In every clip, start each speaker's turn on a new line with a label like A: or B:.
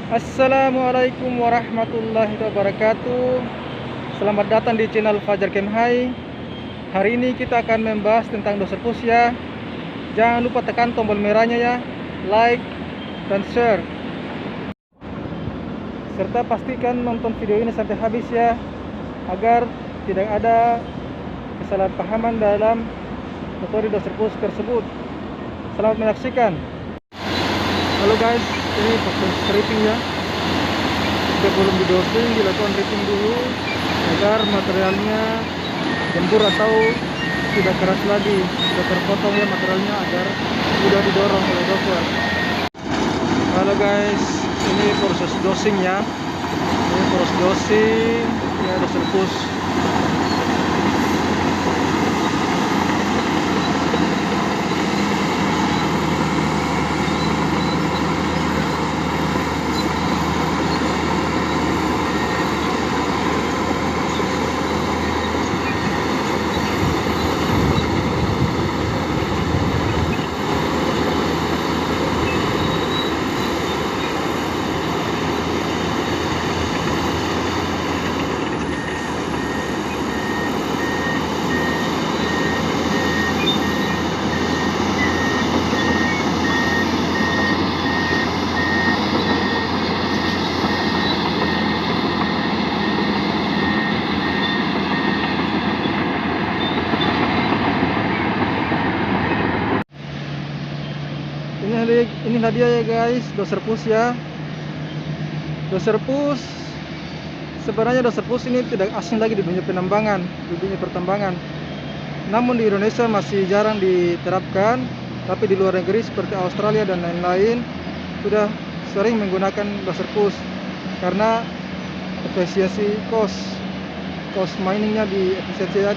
A: Assalamualaikum warahmatullahi wabarakatuh. Selamat datang di channel Fajar Kemhai. Hari ini kita akan membahas tentang doser push ya. Jangan lupa tekan tombol merahnya ya, like dan share. Serta pastikan nonton video ini sampai habis ya, agar tidak ada kesalahpahaman dalam metode doser push tersebut. Selamat menyaksikan. Halo guys, ini proses stripping ya. Jika belum didosing, dilakukan ripping dulu agar materialnya gembur atau tidak keras lagi, sudah terpotong ya materialnya agar mudah didorong oleh doser. Halo guys, ini proses dosing ya. Ini proses dosing ya, doser push. Inilah dia ya guys, doser push ya. Doser push, sebenarnya doser push ini tidak asing lagi di dunia penambangan, di dunia pertambangan. Namun di Indonesia masih jarang diterapkan, tapi di luar negeri seperti Australia dan lain-lain sudah sering menggunakan doser push karena efisiensi cost miningnya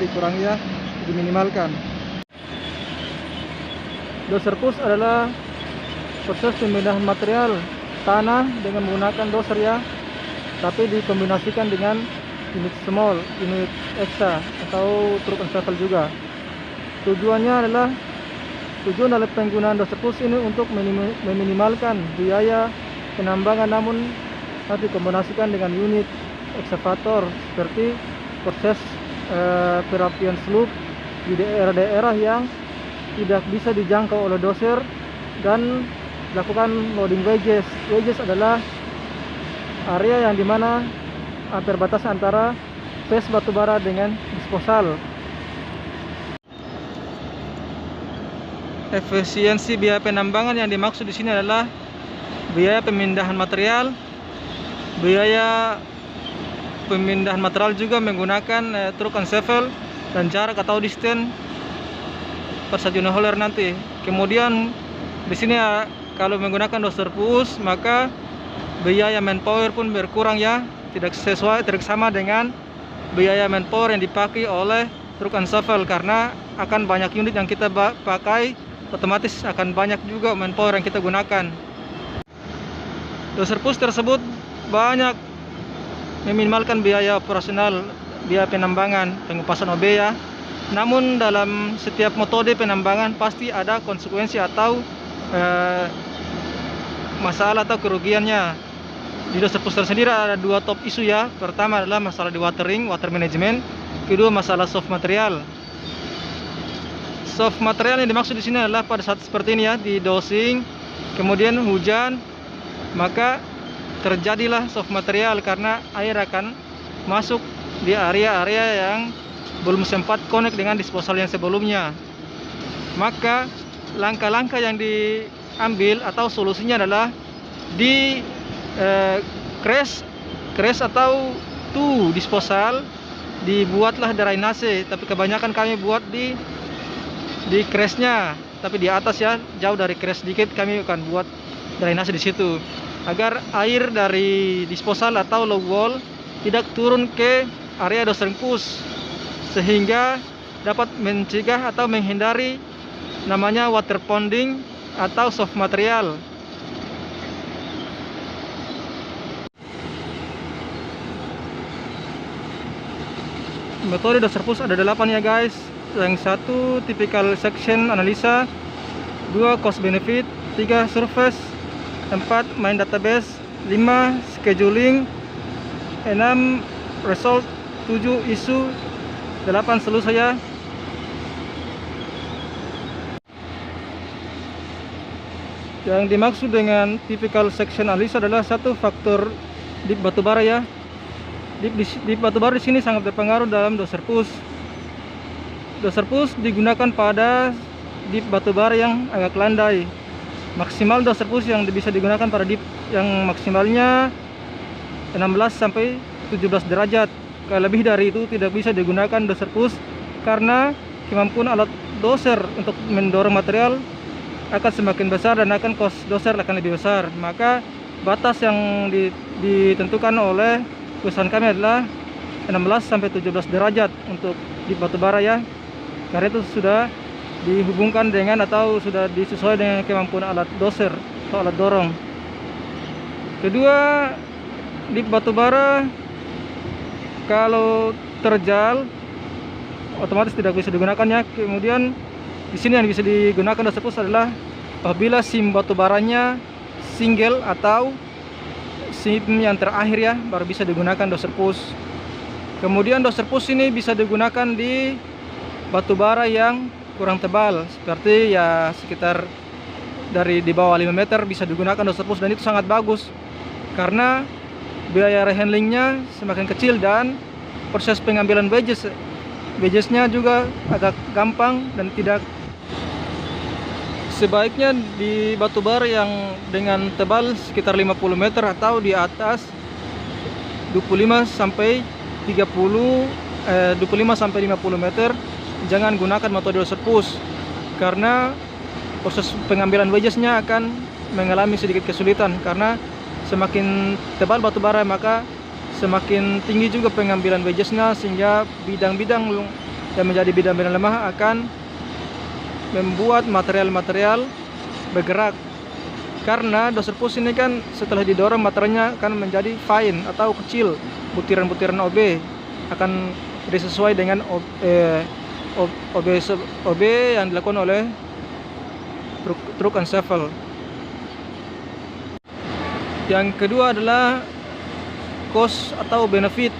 A: dikurangi ya, diminimalkan. Doser push adalah proses pemindahan material tanah dengan menggunakan doser ya, tapi dikombinasikan dengan unit small, unit exa atau truk and shovel juga. Tujuan dalam penggunaan doser push ini untuk meminimalkan biaya penambangan, namun nanti dikombinasikan dengan unit ekskavator seperti proses perapian sloop di daerah-daerah yang tidak bisa dijangkau oleh doser, dan lakukan loading wedges. Wedges adalah area yang dimana hampir batas antara face batubara dengan disposal. Efisiensi biaya penambangan yang dimaksud di sini adalah biaya pemindahan material, biaya pemindahan material juga menggunakan truk and shovel dan jarak atau distance per 1 unit hauler nanti. Kemudian di sini ya, kalau menggunakan doser push maka biaya manpower pun berkurang ya, tidak sama dengan biaya manpower yang dipakai oleh truk and shovel, karena akan banyak unit yang kita pakai, otomatis akan banyak juga manpower yang kita gunakan. Doser push tersebut banyak meminimalkan biaya operasional, biaya penambangan, pengupasan OB ya. Namun dalam setiap metode penambangan pasti ada konsekuensi atau masalah atau kerugiannya. Di doser push sendiri ada dua top isu ya. Pertama adalah masalah di water management. Kedua masalah soft material. Soft material yang dimaksud di sini adalah pada saat seperti ini ya, di dosing kemudian hujan, maka terjadilah soft material karena air akan masuk di area-area yang belum sempat connect dengan disposal yang sebelumnya. Maka langkah-langkah yang diambil atau solusinya adalah di crash atau disposal dibuatlah drainase, tapi kebanyakan kami buat di crashnya, tapi di atas ya, jauh dari crash sedikit kami akan buat drainase di situ agar air dari disposal atau low wall tidak turun ke area doser push, sehingga dapat mencegah atau menghindari namanya water ponding atau soft material. Metode doser push ada 8 ya guys. Yang satu typical section analisa, 2 cost benefit, 3 surface, 4 main database, 5 scheduling, 6 result, 7 isu, 8 solusi ya. Yang dimaksud dengan typical section analysis adalah satu faktor dip batubara ya. Dip batubara di sini sangat berpengaruh dalam doser push. Doser push digunakan pada dip batubara yang agak landai. Maksimal doser push yang bisa digunakan pada dip yang maksimalnya 16 sampai 17 derajat. Kalau lebih dari itu tidak bisa digunakan doser push karena kemampuan alat doser untuk mendorong material akan semakin besar dan akan cost doser akan lebih besar. Maka batas yang ditentukan oleh perusahaan kami adalah 16 sampai 17 derajat untuk di batubara ya. Karena itu sudah dihubungkan dengan atau sudah disesuaikan dengan kemampuan alat doser atau alat dorong. Kedua, di batubara kalau terjal otomatis tidak bisa digunakan ya. Kemudian di sini yang bisa digunakan doser push adalah apabila sim batubaranya single atau sim yang terakhir ya, baru bisa digunakan doser push. Kemudian doser push ini bisa digunakan di batubara yang kurang tebal, seperti ya sekitar dari di bawah 5 meter bisa digunakan doser push, dan itu sangat bagus karena biaya rehandlingnya semakin kecil dan proses pengambilan wedgesnya juga agak gampang dan tidak. Sebaiknya di batubara yang dengan tebal sekitar 50 meter atau di atas 25 sampai 50 meter jangan gunakan metode doser push karena proses pengambilan wedgesnya akan mengalami sedikit kesulitan karena semakin tebal batubara maka semakin tinggi juga pengambilan wedgesnya, sehingga bidang-bidang yang menjadi bidang-bidang lemah akan membuat material-material bergerak. Karena doser push ini kan setelah didorong materialnya akan menjadi fine atau kecil, butiran-butiran OB akan disesuai dengan OB yang dilakukan oleh truk and shovel. Yang kedua adalah cost atau benefit.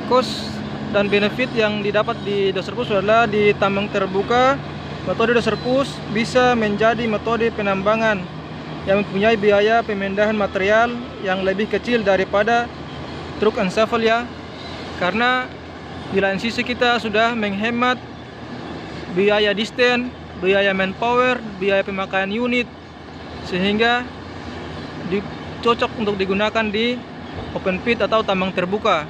A: Cost dan benefit yang didapat di doser push adalah di tambang terbuka, metode doser push bisa menjadi metode penambangan yang mempunyai biaya pemindahan material yang lebih kecil daripada truk and shovel ya. Karena di lain sisi kita sudah menghemat biaya distance, biaya manpower, biaya pemakaian unit, sehingga cocok untuk digunakan di open pit atau tambang terbuka.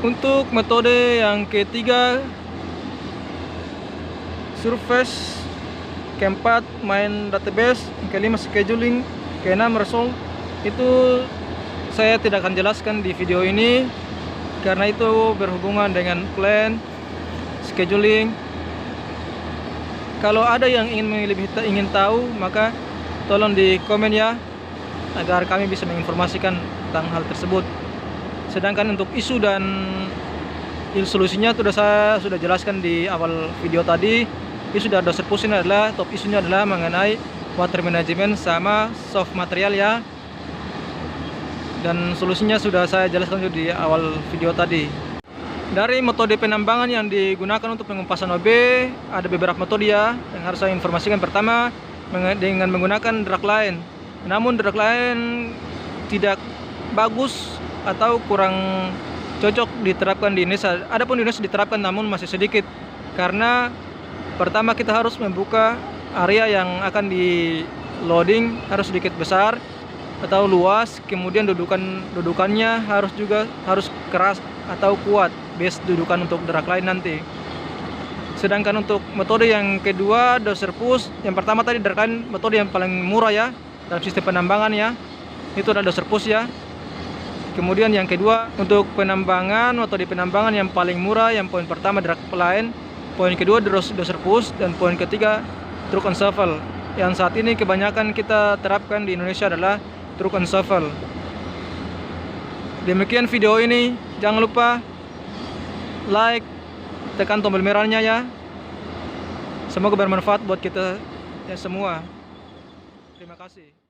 A: Untuk metode yang ketiga, surface, keempat main database, kelima scheduling, keenam result. Itu saya tidak akan jelaskan di video ini karena itu berhubungan dengan plan, scheduling. Kalau ada yang ingin tahu, maka tolong di komen ya, agar kami bisa menginformasikan tentang hal tersebut. Sedangkan untuk isu dan solusinya saya sudah jelaskan di awal video tadi. Isu dari doser push ini adalah top isunya adalah mengenai water management sama soft material ya. Dan solusinya sudah saya jelaskan juga di awal video tadi. Dari metode penambangan yang digunakan untuk pengumpasan OB, ada beberapa metode ya yang harus saya informasikan. Pertama, dengan menggunakan drag line. Namun drag line tidak bagus atau kurang cocok diterapkan di Indonesia. Adapun di Indonesia diterapkan namun masih sedikit. Karena pertama kita harus membuka area yang akan di loading harus sedikit besar atau luas, kemudian dudukannya harus keras atau kuat, base dudukan untuk drag line nanti. Sedangkan untuk metode yang kedua, doser push, yang pertama tadi drag line metode yang paling murah ya dalam sistem penambangan ya, itu adalah doser push ya. Kemudian yang kedua, untuk penambangan, metode penambangan yang paling murah, yang poin pertama drag line, poin kedua doser push, dan poin ketiga truk and shovel. Yang saat ini kebanyakan kita terapkan di Indonesia adalah truk and shovel. Demikian video ini, jangan lupa like, tekan tombol merahnya ya. Semoga bermanfaat buat kita ya semua. Terima kasih.